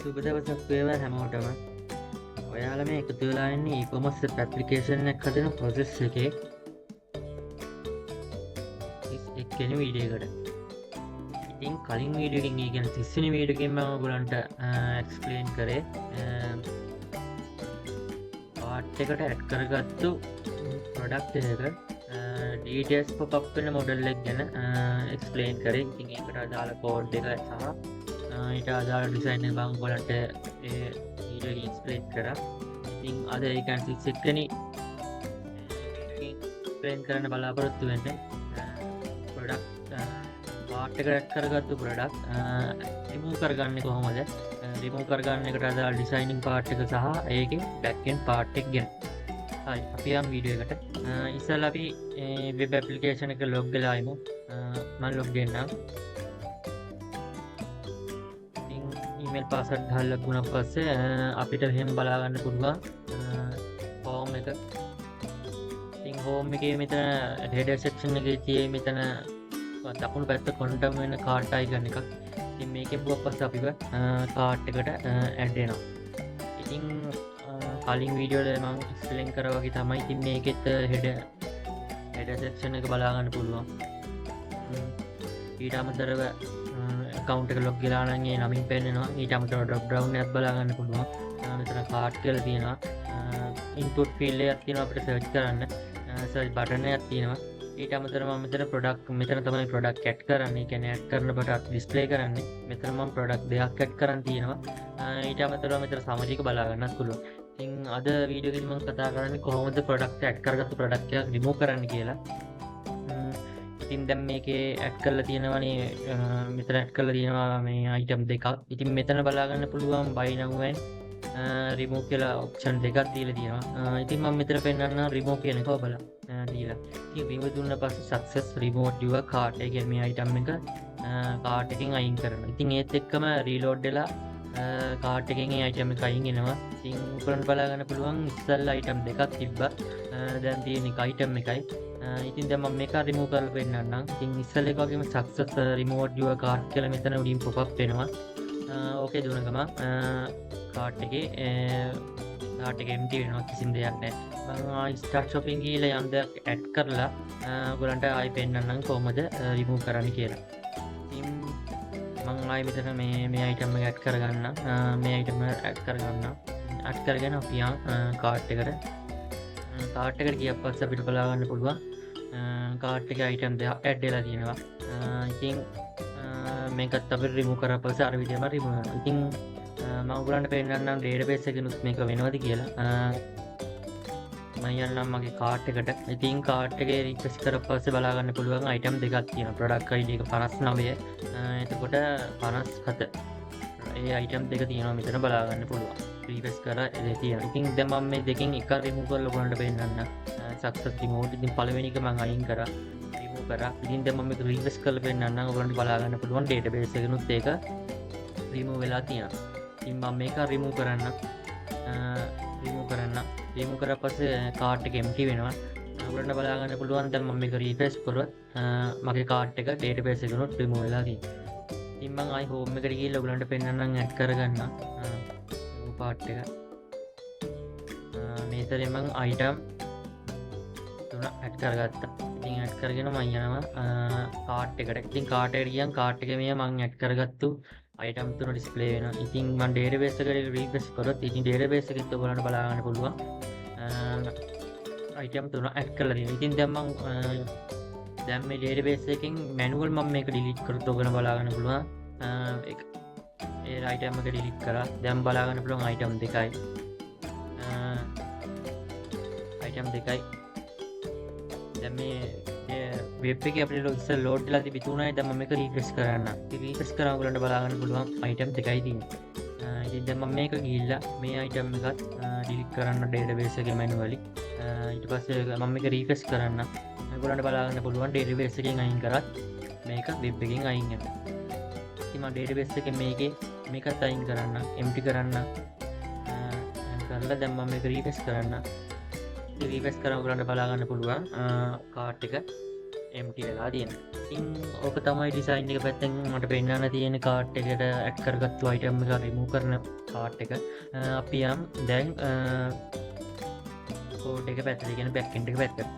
සුබ දවසක් වේවා හැමෝටම. ඔයාලා මේ එකතු වෙලා ඉන්නේ e-commerce application එකක් හදන process එකේ 31 වෙනි වීඩියෝ එකට. ඉතින් කලින් වීඩියෝ එකකින් ඒ කියන්නේ 30 වෙනි වීඩියෝ එකකින් මම ඔයගලන්ට explain කරේ part එකට add කරගත්තු product එකක details pop up වෙන model එක ගැන explain කරේ. ඉතින් ඒකට අදාළ code එක සහ ඊට අදාළ ඩිසයින් එක මම ඔයාලට ඒ වීඩියෝ එකේ එක්ස්ප්ලেইন කරා. ඉතින් අද ඒ කියන්නේ 61 වෙනි එක්ස්ප්ලেইন කරන්න බලාපොරොත්තු වෙන්නේ ප්‍රොඩක්ට් පාර්ට් එකට ඇඩ් කරගත්තු ප්‍රොඩක්ට් රිමූව් කරගන්නේ කොහොමද? රිමූව් කරගන්න එකට අදාළ ඩිසයිනින් පාර්ට් එක සහ ඒකේ බෑක් එන්ඩ් පාර්ට් එක ගැන. හරි අපි යමු වීඩියෝ එකට. ඉස්සෙල්ලා අපි වෙබ් ඇප්ලිකේෂන් එක ලොග් වෙලා ඉමු. මම ලොග් වෙන්නම්. ඊමේල් පාස්වර්ඩ් ගහලා ලොග්ුණා පස්සේ අපිට එහෙම බලා ගන්න පුළුවන් හෝම් එක. ඉතින් හෝම් එකේ මෙතන header section එකේ තියෙන මෙතන දකුණු පැත්ත කොන්ටම් වෙන කාර්ට් අයිකන් එකක්. ඉතින් මේකේ බුවක් පස්සේ අපිව කාර්ට් එකට ඇඩ් වෙනවා. ඉතින් කලින් වීඩියෝ වල මම එක්ස්ප්ලেইন කරා වගේ තමයි ඉතින් මේකෙත් header section එක බලා ගන්න පුළුවන්. ඊට අමතරව account එක log වෙලා නම් ඒ නමින් පෙන්නනවා. ඊට අමතරව drop down එකක් බලා ගන්න පුළුවන්. මෙතන cart කියලා තියෙනවා. input field එකක් තියෙනවා අපිට search කරන්න. search button එකක් තියෙනවා. ඊට අමතරව මම මෙතන product මෙතන තමයි product add කරන්නේ. ඒ කියන්නේ add කරන product display කරන්නේ. මෙතන මම product දෙකක් add කරන් තියෙනවා. ඊට අමතරව මෙතන summary එක බලා ගන්නත් පුළුවන්. ඉතින් අද වීඩියෝ එකෙන් මම කතා කරන්නේ කොහොමද product add කරගත්තු product එකක් remove කරන්න කියලා. ඉතින් දැන් මේකේ ඇඩ් කරලා තියෙනවානේ මෙතන ඇඩ් කරලා තියෙනවා මේ item දෙකක්. ඉතින් මෙතන බලා ගන්න පුළුවන් buy now and remove කියලා option දෙකක් දීලා තියෙනවා. ඉතින් මම මෙතන පෙන්නන්න remove කියන එක ඔබලා දීලා. ඉතින් remove දුන්න පස්සේ success remove your cart. ඒ කියන්නේ මේ item එක cart එකෙන් අයින් කරනවා. ඉතින් ඒත් එක්කම reload වෙලා cart එකෙන් ඒ item එක අයින් වෙනවා. ඉතින් උඩට බලා ගන්න පුළුවන් ඉස්සල්ලා item දෙකක් තිබ්බා. දැන් තියෙන එක item එකයි. ඉතින් දැන් මම මේක remove කරලා පෙන්නන්නම්. ඉතින් ඉස්සෙල්ලා එක වගේම success remove your cart කියලා මෙතන උඩින් pop up වෙනවා. ඕකේ දුන ගම cart එකේ empty වෙනවා, කිසිම දෙයක් නැහැ. මම start shopping කියලා යම් දෙයක් add කරලා ඔයගලන්ට ආයෙ පෙන්නන්නම් කොහොමද remove කරන්න කියලා. ඉතින් මම ආයෙ මෙතන මේ item එක add කරගන්න. මේ item එක add කරගන්න. add කරගෙන අපි cart එකට කාර්ට් එකට ගියපත් පස්සේ අපිට බලා ගන්න පුළුවන් කාර්ට් එකේ item දෙක add වෙලා තියෙනවා. ඉතින් මේකත් අපිට remove කරලා පස්සේ අර විදිහම remove වෙනවා. ඉතින් මම ඔයගලන්ට පෙන්නන්නම් database එකකිනුත් මේක වෙනවද කියලා. මම යන්නම් මගේ කාර්ට් එකට. ඉතින් කාර්ට් එකේ refresh කරලා පස්සේ බලා ගන්න පුළුවන් item දෙකක් තියෙනවා. product ID එක 59. එතකොට 57. ඒ item දෙක තියෙනවා මෙතන බලා ගන්න පුළුවන්. refresh කරලා ඒ තියෙනවා. ඉතින් දැන් මම මේ දෙකෙන් එකක් remove කරලා ඔයගලන්ට පෙන්නන්න. success remove. ඉතින් පළවෙනි එක මම අයින් කරා. remove කරා. ඉතින් දැන් මම මේක refresh කරලා පෙන්නන්න. ඔයගලන්ට බලා ගන්න පුළුවන් database එකනොත් ඒක remove වෙලා තියෙනවා. ඉතින් මම මේක remove කරන්න. remove කරලා පස්සේ cart එක empty වෙනවා. ඔයගලන්ට බලා ගන්න පුළුවන් දැන් මම මේක refresh කරුවා. මගේ cart එක database එකනොත් remove වෙලා තියෙනවා. ඉතින් මම ආයි home එකට ගිහිල්ලා ඔයගලන්ට පෙන්නන්නම් add කරගන්න. part එක මේතරේ මම item තුන add කරගත්තා. ඉතින් add කරගෙන මම යනවා cart එකට. ඉතින් cart එකට ගියන් cart එකේ මේ මම add කරගත්තු item තුන display වෙනවා. ඉතින් මම database එකට refresh කරොත් ඉතින් database එකෙත් ඔයගලන්ට බලා ගන්න පුළුවන් item තුන add කරලා තියෙනවා. ඉතින් දැන් මේ database එකෙන් manual මම මේක delete කරොත් ඔයගලන්ට බලා ගන්න පුළුවන් ඒ item එක delete කරා. දැන් බලා ගන්න පුළුවන් item දෙකයි. දැන් මේ web එකේ අපිට ඉස්සෙල් load වෙලා තිබුණායි. දැන් මම මේක refresh කරන්න. ඉතින් refresh කරා ඔයගලන්ට බලා ගන්න පුළුවන් item දෙකයි තියෙන්නේ. ඉතින් දැන් මම මේක ගිහිල්ලා මේ item එකත් delete කරන්න database එකේ manually. ඊට පස්සේ මම මේක refresh කරන්න. ඔයගලන්ට බලා ගන්න පුළුවන් database එකෙන් අයින් කරත් මේක web එකෙන් අයින් වෙනවා. ඉතින් මම database එකේ මේකත් අයින් කරන්න, empty කරන්න. කරලා දැන් මම මේක refresh කරන්න. refresh කරලා ඔයගලන්ට බලා ගන්න පුළුවන් cart එක empty වෙලා තියෙනවා. ඉතින් ඕක තමයි ඩිසයින් එක පැත්තෙන් මට පෙන්වන්න තියෙන කාඩ් එකට ඇඩ් කරගත්තු අයිටම් එක රිමූව් කරන පාර්ට් එක. අපි යම් දැන් කෝඩ් එක පැත්තට කියන බෑක් එන්ඩ් එක පැත්තට.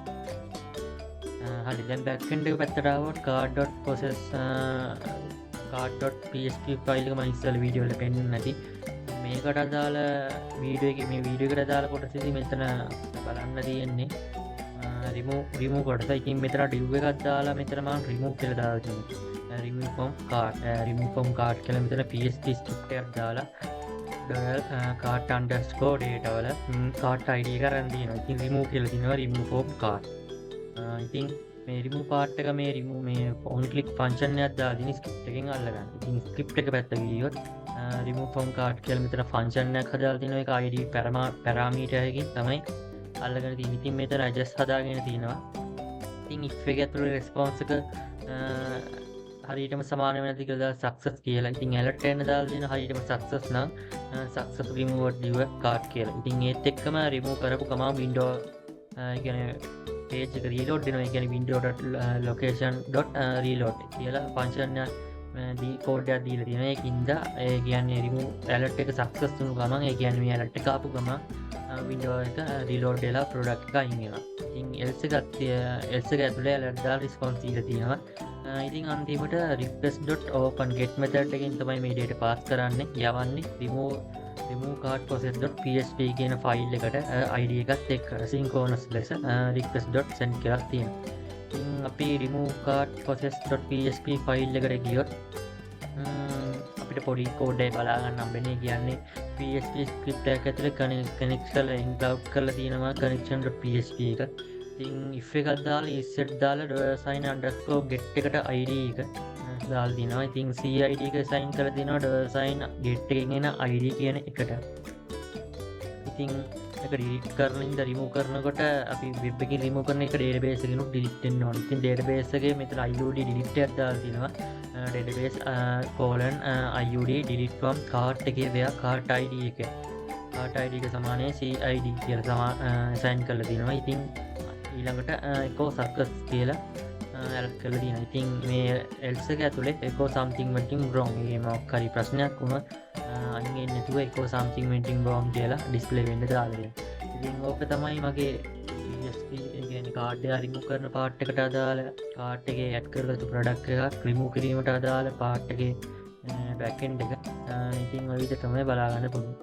හරි දැන් බෑක් එන්ඩ් එක පැත්තට ආවොත් card.process card.php ෆයිල් එක මම ඉස්සෙල්ලා වීඩියෝ වල පෙන්නන්නේ නැති. මේකට අදාළ වීඩියෝ එකේ මේ වීඩියෝ එකට අදාළ කොටසදී මෙතන බලන්න තියෙන්නේ remove කොටස. ඉතින් මෙතන div එකක් දාලා මෙතන මම remove කියලා දාලා තියෙනවා. remove from card කියලා මෙතන PHP script එකක් දාලා cart underscore data වල cart ID එක අරන් තියෙනවා. ඉතින් remove කියලා තියෙනවා remove from cart. ඉතින් මේ remove part එක මේ remove මේ on click function එකක් දාලා තියෙන script එකෙන් අල්ලගන්න. ඉතින් script එක පැත්ත ගියොත් remove from cart කියලා මෙතන function එකක් හදාලා තියෙනවා. ඒක ID parameter එකකින් තමයි අල්ලගෙන තියෙන්නේ. ඉතින් මෙතන adjust හදාගෙන තියෙනවා. ඉතින් if එක ඇතුළේ response එක හරියටම සමාන වෙන නැති කියලා success කියලා. ඉතින් alert එක දාලා තියෙන හරියටම success නම් success remove div cart කියලා. ඉතින් ඒත් එක්කම remove කරපු ගමන් window කියන්නේ page එක reload වෙනවා. ඒ කියන්නේ window.location.reload කියලා function එක කෝඩ් එකක් දීලා තියෙනවා. ඒකින්ද ඒ කියන්නේ remove alert එක success වුණු ගමන් ඒ කියන්නේ මේ alert එක ආපු ගමන් window එක reload වෙලා product එක අයින් වෙනවා. ඉතින් else එක ඇතුලේ alert දාලා response දීලා තියෙනවා. ඉතින් අන්තිමට request.open get method එකෙන් තමයි මේ data pass කරන්නේ යවන්නේ remove card process.php කියන ෆයිල් එකට ID එකත් එක්ක synchronous ලෙස request.send කියලා තියෙනවා. ඉතින් අපි remove card process.php ෆයිල් එකට ගියොත් අපිට පොඩි කෝඩ් එකක් බලා ගන්න හම්බෙන්නේ. කියන්නේ PHP script එකක් ඇතුලේ connect කරලා include කරලා තියෙනවා connection.php එක. ඉතින් if එකක් දාලා set දාලා $sign underscore get එකට ID එක දාලා දිනවා. ඉතින් CID එක assign කරලා දිනවා $sign get එකෙන් එන ID කියන එකට. ඉතින් ඒක delete කරන ඉඳ remove කරනකොට අපි web එකකින් remove කරන එක database එකකින් delete වෙන්න ඕනේ. ඉතින් database එකේ මෙතන IUD delete එකක් දාලා දිනවා. database IUD delete from cart එකේ වේයා cart ID එක. cart ID එක සමානයි CID කියලා assign කරලා දිනවා. ඉතින් ඊළඟට echo success කියලා alert කරලා දිනවා. ඉතින් මේ else එක ඇතුලේ echo something went wrong මේ මොකක් හරි ප්‍රශ්නයක් වුණොත් අයින් වෙන්නේ නැතුව echo something went wrong කියලා display වෙන්න දාලා දෙනවා. ඉතින් ඕක තමයි මගේ PHP කියන්නේ card එක remove කරන part එකට අදාළ card එකේ add කරගත්තු product එකක් remove කිරීමට අදාළ part එකේ back end එක. ඉතින් ඔය විදිහට තමයි බලා ගන්න පුළුවන්.